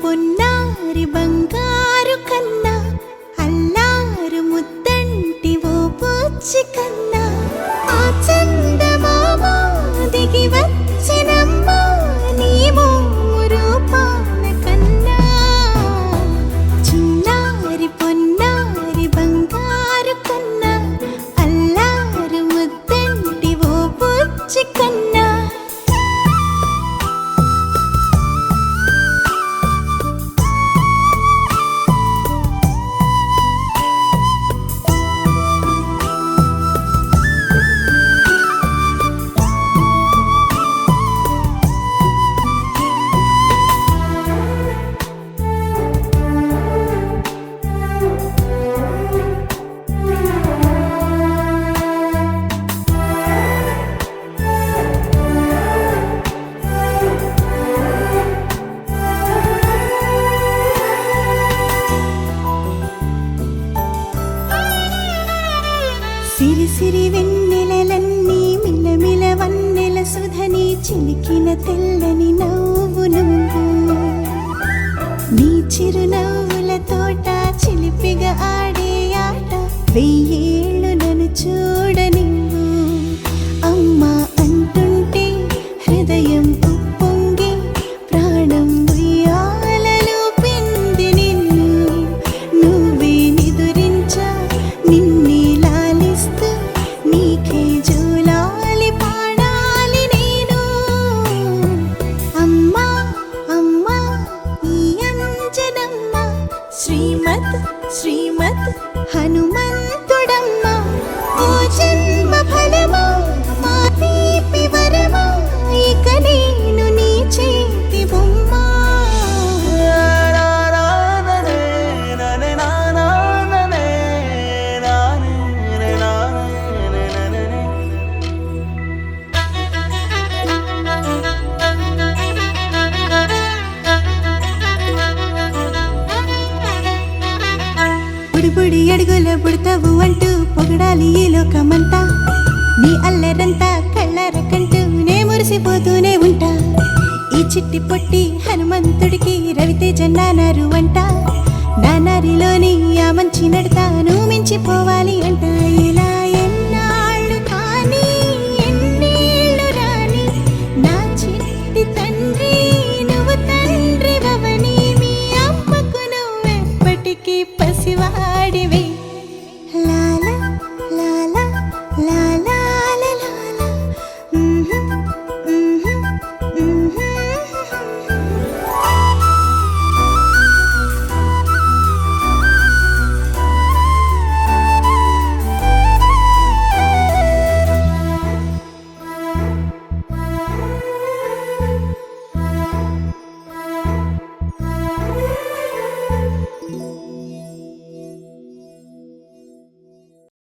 పొన్నారి బంగారు కన్నా అల్లారు ముద్దంటి ఓ పూచి కన్నా ఆ చందమామ దిగి వచ్చినమ్మా నీ రూపాల కన్నా చిన్నారి పొన్నారి బంగారు కన్నా అల్లారు ముద్దంటి ఓ పూచి కన్నా సిరి సిరి వెన్నెలలన్నీ మిలమిల వన్నెల సుధని చిలికిన తెల్లని నవ్వు నువ్వు నీ చిరునవ్వుల తోట చిలిపిగా ఆడే ఆట వెయ్యేళ్ళు నన్ను చూడ నువ్వు అమ్మా అంటుంటే హృదయం ఉప్పొంగి ప్రాణం ఉయ్యాలలో పిండి నిన్ను నువ్వే నిదురించా నిన్నే నీకే జూలాలి పాడాలి నేను అమ్మా అమ్మా ఈ అంజనమ్మ శ్రీమత్ శ్రీమత్ హనుమంతుడమ్మ ఓ జన్మ ఫలమా మా తీపి వరమా ఇక నేను నీ చేతి బొమ్మ బుడి అడుగుల బుడతావు అంటూ పొగడాలి ఈ లోకమంతా నీ అల్లరంతా కళ్ళారకంటూ నే మురిసిపోతూనే ఉంటా ఈ చిట్టి పొట్టి హనుమంతుడికి రవితేజ నానారు అంట నానారిలోని ఆ మంచి నడతా నువ్వు మించిపోవాలి అంట ఇలా